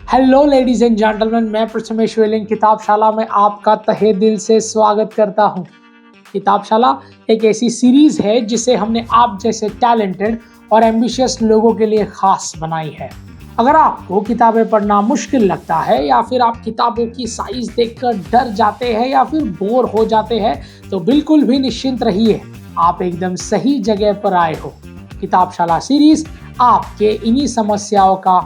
Hello ladies and gentleman, मैं प्रथमेश वेलिंग किताबशाला में आपका तहे दिल से स्वागत करता हूं। किताबशाला एक ऐसी सीरीज है जिसे हमने आप जैसे टैलेंटेड और एम्बिशियस लोगों के लिए खास बनाई है। अगर आपको किताबें पढ़ना मुश्किल लगता है या फिर आप किताबों की साइज देखकर डर जाते हैं या फिर बोर हो जाते हैं तो बिल्कुल भी निश्चिंत रहिए, आप एकदम सही जगह पर आए हो। किताबशाला सीरीज आपके इन्हीं समस्याओं का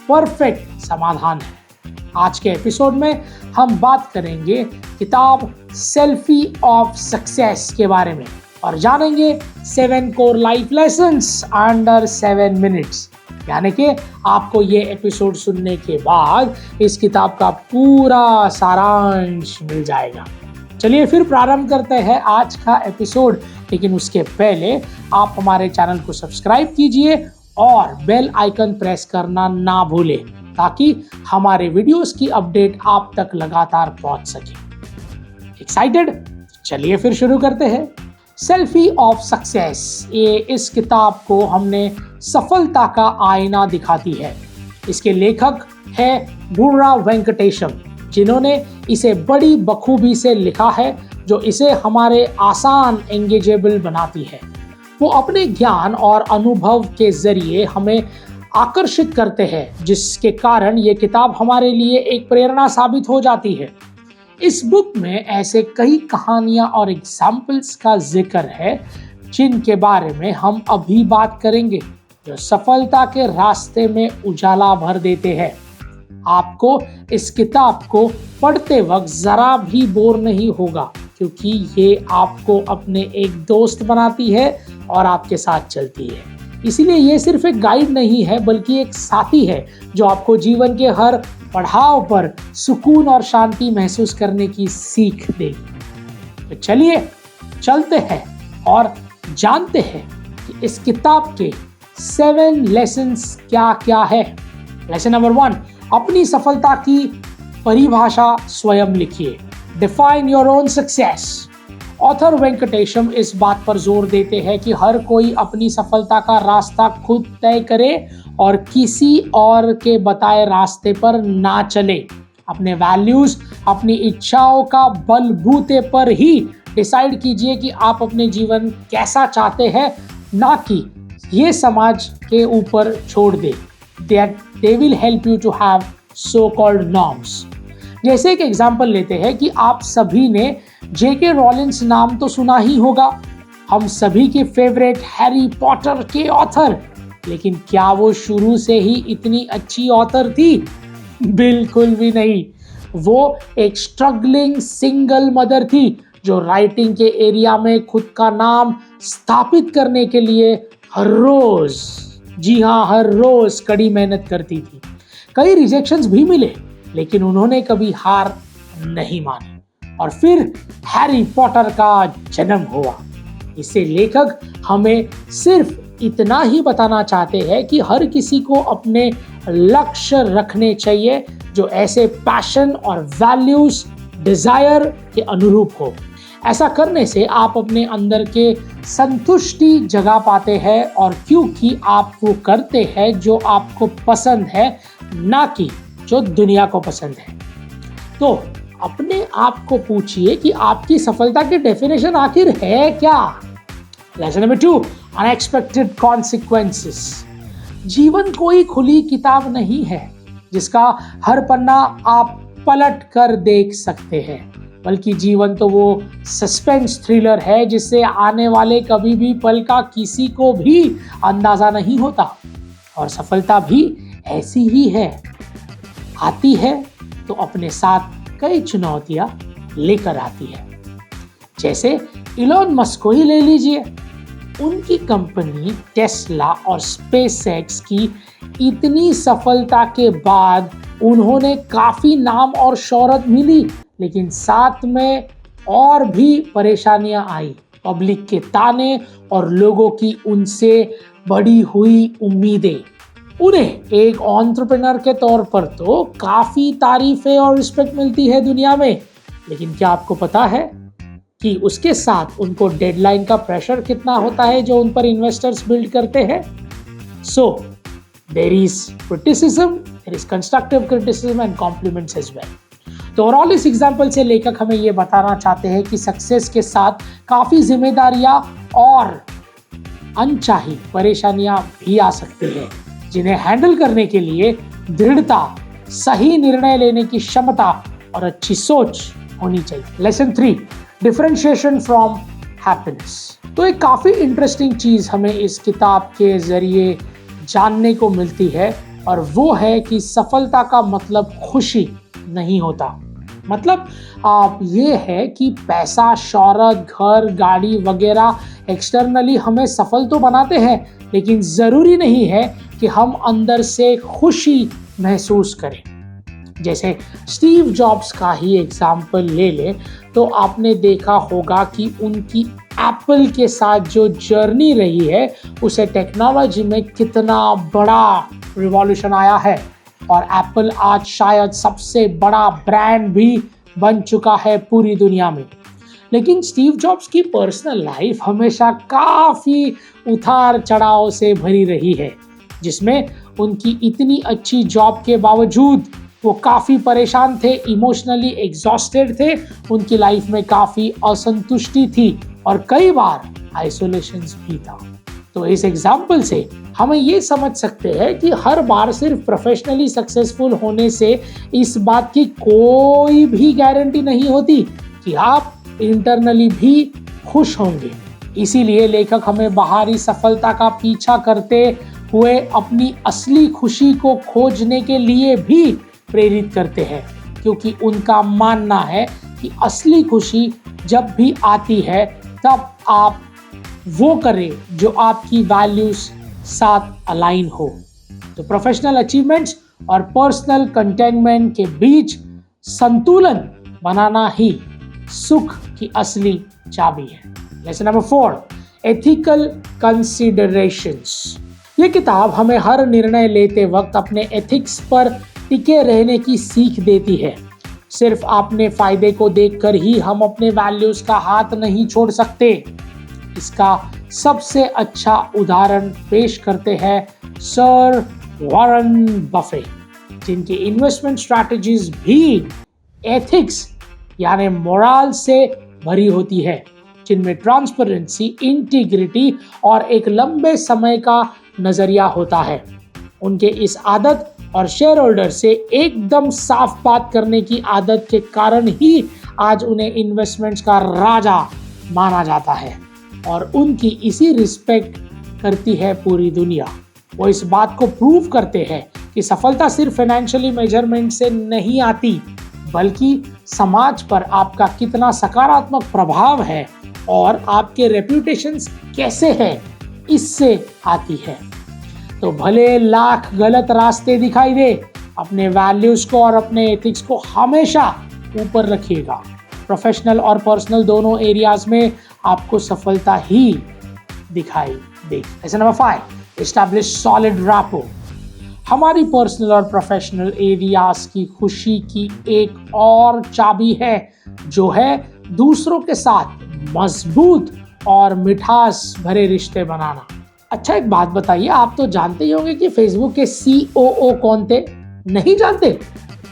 परफेक्ट समाधान है। आज के एपिसोड में हम बात करेंगे किताब सेल्फी ऑफ सक्सेस के बारे में और जानेंगे 7 core life lessons under 7 minutes. यानी कि आपको ये एपिसोड सुनने के बाद इस किताब का पूरा सारांश मिल जाएगा। चलिए फिर प्रारंभ करते हैं आज का एपिसोड, लेकिन उसके पहले आप हमारे चैनल को सब्सक्राइब कीजिए और बेल आइकन प्रेस करना ना भूलें ताकि हमारे वीडियोस की अपडेट आप तक लगातार पहुंच सके। एक्साइटेड? चलिए फिर शुरू करते हैं। सेल्फी ऑफ सक्सेस, ये इस किताब को हमने सफलता का आईना दिखाती है। इसके लेखक है बुर्रा वेंकटेशम, जिन्होंने इसे बड़ी बखूबी से लिखा है, जो इसे हमारे आसान एंगेजेबल बनाती है। वो अपने ज्ञान और अनुभव के जरिए हमें आकर्षित करते हैं, जिसके कारण ये किताब हमारे लिए एक प्रेरणा साबित हो जाती है। इस बुक में ऐसे कई कहानियां और एग्जाम्पल्स का जिक्र है जिनके बारे में हम अभी बात करेंगे, जो सफलता के रास्ते में उजाला भर देते हैं। आपको इस किताब को पढ़ते वक्त जरा भी बोर नहीं होगा, क्योंकि ये आपको अपने एक दोस्त बनाती है और आपके साथ चलती है। इसीलिए ये सिर्फ एक गाइड नहीं है, बल्कि एक साथी है जो आपको जीवन के हर पड़ाव पर सुकून और शांति महसूस करने की सीख देगी। तो चलिए चलते हैं और जानते हैं कि इस किताब के 7 लेसन्स क्या क्या है। लेसन नंबर 1, अपनी सफलता की परिभाषा स्वयं लिखिए। Define your own success. Author Venkatesham इस बात पर जोर देते हैं कि हर कोई अपनी सफलता का रास्ता खुद तय करे और किसी और के बताए रास्ते पर ना चले। अपने वैल्यूज, अपनी इच्छाओं का बलबूते पर ही डिसाइड कीजिए कि आप अपने जीवन कैसा चाहते हैं, ना कि ये समाज के ऊपर छोड़ दे। They will help you to have so-called norms। जैसे एक एग्जाम्पल लेते हैं कि आप सभी ने जेके रॉलिंस नाम तो सुना ही होगा, हम सभी के फेवरेट हैरी पॉटर के ऑथर। लेकिन क्या वो शुरू से ही इतनी अच्छी ऑथर थी? बिल्कुल भी नहीं। वो एक स्ट्रगलिंग सिंगल मदर थी जो राइटिंग के एरिया में खुद का नाम स्थापित करने के लिए हर रोज, जी हाँ हर रोज कड़ी मेहनत करती थी। कई रिजेक्शंस भी मिले, लेकिन उन्होंने कभी हार नहीं मानी और फिर हैरी पॉटर का जन्म हुआ। इससे लेखक हमें सिर्फ इतना ही बताना चाहते हैं कि हर किसी को अपने लक्ष्य रखने चाहिए जो ऐसे पैशन और वैल्यूज, डिजायर के अनुरूप हो। ऐसा करने से आप अपने अंदर के संतुष्टि जगा पाते हैं, और क्योंकि आप वो करते हैं जो आपको पसंद है, ना कि जो दुनिया को पसंद है। तो अपने आप को पूछिए कि आपकी सफलता की डेफिनेशन आखिर है क्या। Lesson number 2, unexpected consequences. जीवन कोई खुली किताब नहीं है जिसका हर पन्ना आप पलट कर देख सकते हैं, बल्कि जीवन तो वो सस्पेंस थ्रिलर है जिससे आने वाले कभी भी पल का किसी को भी अंदाजा नहीं होता। और सफलता भी ऐसी ही है, आती है तो अपने साथ कई चुनौतियां लेकर आती है। जैसे इलॉन मस्क को ही ले लीजिए, उनकी कंपनी टेस्ला और स्पेसएक्स की इतनी सफलता के बाद उन्होंने काफी नाम और शोहरत मिली, लेकिन साथ में और भी परेशानियां आई। पब्लिक के ताने और लोगों की उनसे बढ़ी हुई उम्मीदें। उन्हें एक एंटरप्रेन्योर के तौर पर तो काफी तारीफें और रिस्पेक्ट मिलती है दुनिया में, लेकिन क्या आपको पता है कि उसके साथ उनको डेडलाइन का प्रेशर कितना होता है जो उन पर इन्वेस्टर्स बिल्ड करते हैं? So there is criticism, there is constructive criticism and compliments as well. तो ओवरऑल इस एग्जाम्पल से लेखक हमें ये बताना चाहते हैं कि सक्सेस के साथ काफी जिम्मेदारियां और अनचाही परेशानियां भी आ सकती हैं, जिन्हें हैंडल करने के लिए दृढ़ता, सही निर्णय लेने की क्षमता और अच्छी सोच होनी चाहिए। Lesson 3, differentiation from happiness. तो एक काफी इंटरेस्टिंग चीज हमें इस किताब के जरिए जानने को मिलती है, और वो है कि सफलता का मतलब खुशी नहीं होता। मतलब आप ये है कि पैसा, शौहरत, घर, गाड़ी वगैरह एक्सटर्नली हमें सफल तो बनाते हैं, लेकिन जरूरी नहीं है कि हम अंदर से खुशी महसूस करें। जैसे स्टीव जॉब्स का ही एग्जाम्पल ले ले तो आपने देखा होगा कि उनकी एप्पल के साथ जो जर्नी रही है, उसे टेक्नोलॉजी में कितना बड़ा रिवॉल्यूशन आया है, और एप्पल आज शायद सबसे बड़ा ब्रांड भी बन चुका है पूरी दुनिया में। लेकिन स्टीव जॉब्स की पर्सनल लाइफ हमेशा काफ़ी उतार चढ़ाव से भरी रही है, जिसमें उनकी इतनी अच्छी जॉब के बावजूद वो काफ़ी परेशान थे, इमोशनली एग्जॉस्टेड थे, उनकी लाइफ में काफ़ी असंतुष्टि थी और कई बार आइसोलेशन भी था। तो इस एग्जाम्पल से हमें ये समझ सकते हैं कि हर बार सिर्फ प्रोफेशनली सक्सेसफुल होने से इस बात की कोई भी गारंटी नहीं होती कि आप इंटरनली भी खुश होंगे। इसीलिए लेखक हमें बाहरी सफलता का पीछा करते हुए अपनी असली खुशी को खोजने के लिए भी प्रेरित करते हैं, क्योंकि उनका मानना है कि असली खुशी जब भी आती है तब आप वो करें जो आपकी वैल्यूज साथ अलाइन हो। तो प्रोफेशनल अचीवमेंट्स और पर्सनल कंटेनमेंट के बीच संतुलन बनाना ही सुख की असली चाबी है। Lesson number 4, ethical considerations. ये किताब हमें हर निर्णय लेते वक्त अपने एथिक्स पर टिके रहने की सीख देती है। सिर्फ अपने फायदे को देखकर ही हम अपने वैल्यूज का हाथ नहीं छोड़ सकते। इसका सबसे अच्छा उदाहरण पेश करते हैं सर वॉरेन बफे, जिनकी इन्वेस्टमेंट स्ट्रैटेजीज भी एथिक्स यानी मोरल से भरी होती है, जिनमें ट्रांसपेरेंसी, इंटीग्रिटी और एक लंबे समय का नजरिया होता है। उनके इस आदत और शेयर होल्डर से एकदम साफ बात करने की आदत के कारण ही आज उन्हें इन्वेस्टमेंट्स का राजा माना जाता है, और उनकी इसी रिस्पेक्ट करती है पूरी दुनिया। वो इस बात को प्रूव करते हैं कि सफलता सिर्फ फाइनेंशियली मेजरमेंट से नहीं आती, बल्कि समाज पर आपका कितना सकारात्मक प्रभाव है और आपके रेप्यूटेशंस कैसे हैं, इससे आती है। तो भले लाख गलत रास्ते दिखाई दे, अपने वैल्यूज को और अपने एथिक्स को हमेशा ऊपर रखिएगा। प्रोफेशनल और पर्सनल दोनों एरियाज में आपको सफलता ही दिखाई देगी। Lesson number 5, establish solid rapport. हमारी पर्सनल और प्रोफेशनल एरियाज की खुशी की एक और चाबी है, जो है दूसरों के साथ मजबूत और मिठास भरे रिश्ते बनाना। अच्छा, एक बात बताइए, आप तो जानते ही होंगे कि फेसबुक के COO कौन थे? नहीं जानते?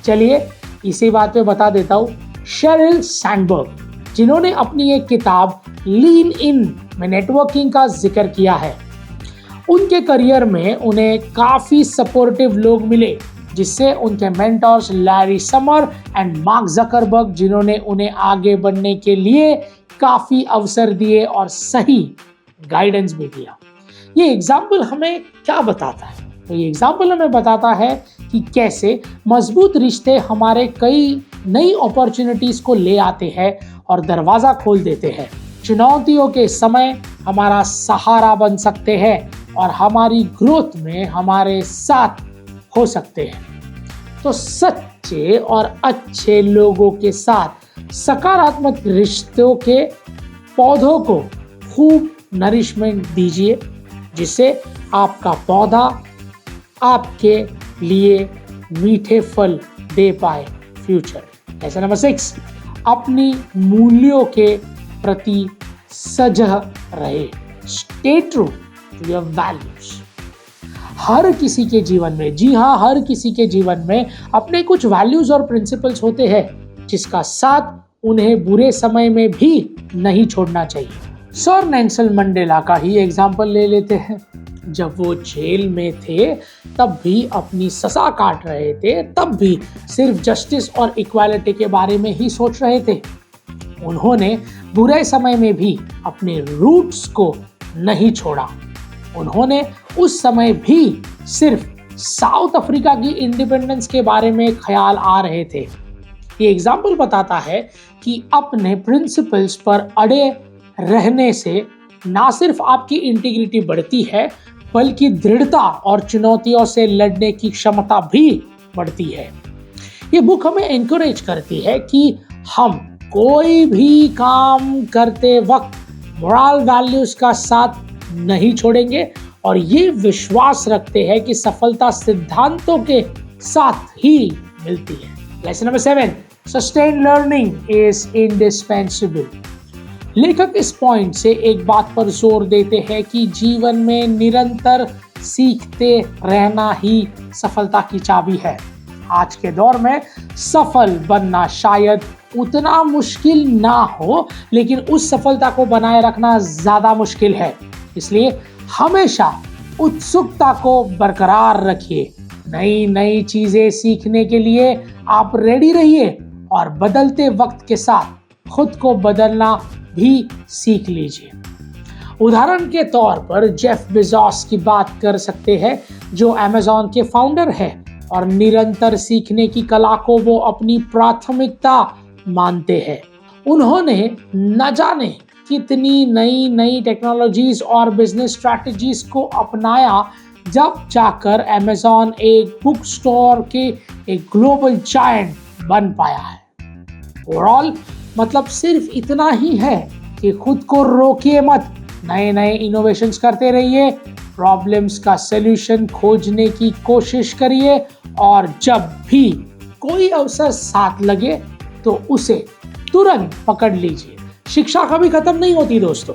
चलिए इसी बात पे बता देता हूँ, शेरिल सैंडबर्ग, जिन्होंने अपनी एक किताब लीन इन में नेटवर्किंग का जिक्र किया है। उनके करियर में उन्हें काफ़ी सपोर्टिव लोग मिले, जिससे उनके mentors Larry summer and mark Zuckerberg, जिन्होंने उन्हें आगे बढ़ने के लिए काफ़ी अवसर दिए और सही गाइडेंस भी दिया। ये एग्जाम्पल हमें क्या बताता है? तो ये एग्जाम्पल हमें बताता है कि कैसे मजबूत रिश्ते हमारे कई नई अपॉर्चुनिटीज को ले आते हैं और दरवाजा खोल देते हैं। चुनौतियों के समय हमारा सहारा बन सकते हैं और हमारी ग्रोथ में हमारे साथ हो सकते हैं। तो सच्चे और अच्छे लोगों के साथ सकारात्मक रिश्तों के पौधों को खूब नरिशमेंट दीजिए, जिससे आपका पौधा आपके लिए मीठे फल दे पाए फ्यूचर। लेसन नंबर 6, अपनी मूल्यों के प्रति सजग रहे। Stay true to your values. हर किसी के जीवन में, जी हाँ, हर किसी के जीवन में अपने कुछ वैल्यूज और प्रिंसिपल्स होते हैं जिसका साथ उन्हें बुरे समय में भी नहीं छोड़ना चाहिए। सर नेल्सन मंडेला का ही एग्जाम्पल ले लेते हैं। जब वो जेल में थे तब भी अपनी सजा काट रहे थे, तब भी सिर्फ जस्टिस और इक्वालिटी के बारे में ही सोच रहे थे। उन्होंने बुरे समय में भी अपने रूट्स को नहीं छोड़ा। उन्होंने उस समय भी सिर्फ साउथ अफ्रीका की इंडिपेंडेंस के बारे में ख्याल आ रहे थे। ये एग्जाम्पल बताता है कि अपने प्रिंसिपल्स पर अड़े रहने से ना सिर्फ आपकी इंटीग्रिटी बढ़ती है, बल्कि दृढ़ता और चुनौतियों से लड़ने की क्षमता भी बढ़ती है। ये बुक हमें एनकरेज करती है कि हम कोई भी काम करते वक्त मोरल वैल्यूज का साथ नहीं छोड़ेंगे और ये विश्वास रखते हैं कि सफलता सिद्धांतों के साथ ही मिलती है। Lesson number 7, sustain learning is indispensable. लेखक इस पॉइंट से एक बात पर जोर देते हैं कि जीवन में निरंतर सीखते रहना ही सफलता की चाबी है। आज के दौर में सफल बनना शायद उतना मुश्किल ना हो, लेकिन उस सफलता को बनाए रखना ज्यादा मुश्किल है। इसलिए हमेशा उत्सुकता को बरकरार रखिए। नई नई चीजें सीखने के लिए आप रेडी रहिए और बदलते वक्त के साथ खुद को बदलना भी सीख लीजिए। उदाहरण के तौर पर जेफ बेजोस की बात कर सकते हैं, जो अमेज़न के फाउंडर है और निरंतर सीखने की कला को वो अपनी प्राथमिकता मानते हैं। उन्होंने न जाने कितनी नई नई टेक्नोलॉजीज और बिजनेस स्ट्रैटेजीज को अपनाया, जब जाकर अमेज़न एक बुक स्टोर के एक ग्लोबल जायंट बन पाया है। ओवरऑल मतलब सिर्फ इतना ही है कि खुद को रोकिए मत, नए नए इनोवेशंस करते रहिए, प्रॉब्लम्स का सलूशन खोजने की कोशिश करिए और जब भी कोई अवसर साथ लगे तो उसे तुरंत पकड़ लीजिए। शिक्षा कभी खत्म नहीं होती दोस्तों,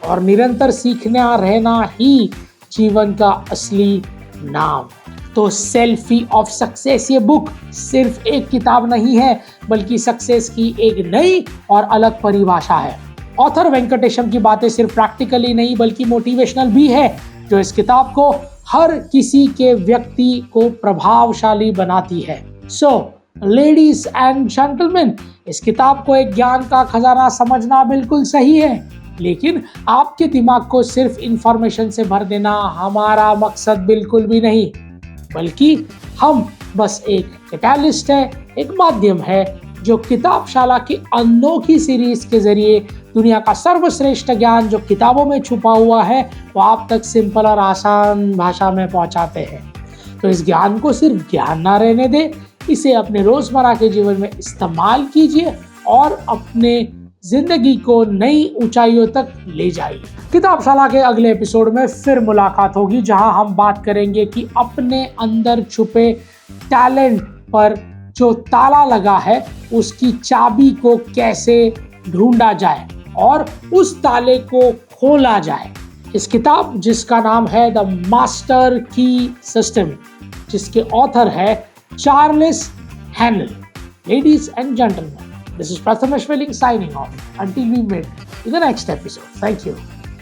और निरंतर सीखना रहना ही जीवन का असली नाम। तो सेल्फी ऑफ सक्सेस ये बुक सिर्फ एक किताब नहीं है, बल्कि सक्सेस की एक नई और अलग परिभाषा है। ऑथर वेंकटेशम की बातें सिर्फ प्रैक्टिकली नहीं बल्कि मोटिवेशनल भी है, जो इस किताब को हर किसी के व्यक्ति को प्रभावशाली बनाती है। सो लेडीज एंड जेंटलमैन, इस किताब को एक ज्ञान का खजाना समझना बिल्कुल सही है, लेकिन आपके दिमाग को सिर्फ इंफॉर्मेशन से भर देना हमारा मकसद बिल्कुल भी नहीं, बल्कि हम बस एक कैटलिस्ट है, एक माध्यम है जो किताबशाला की अनोखी सीरीज के जरिए दुनिया का सर्वश्रेष्ठ ज्ञान जो किताबों में छुपा हुआ है वो आप तक सिंपल और आसान भाषा में पहुंचाते हैं। तो इस ज्ञान को सिर्फ ज्ञान ना रहने दें, इसे अपने रोजमर्रा के जीवन में इस्तेमाल कीजिए और अपने जिंदगी को नई ऊंचाइयों तक ले जाइए। किताबशाला के अगले एपिसोड में फिर मुलाकात होगी, जहां हम बात करेंगे कि अपने अंदर छुपे टैलेंट पर जो ताला लगा है उसकी चाबी को कैसे ढूंढा जाए और उस ताले को खोला जाए। इस किताब जिसका नाम है द मास्टर की सिस्टम, जिसके ऑथर है Charles हैनल। Ladies and gentlemen, this is Prathamesh Welling signing off. Until we meet in the next episode. Thank you.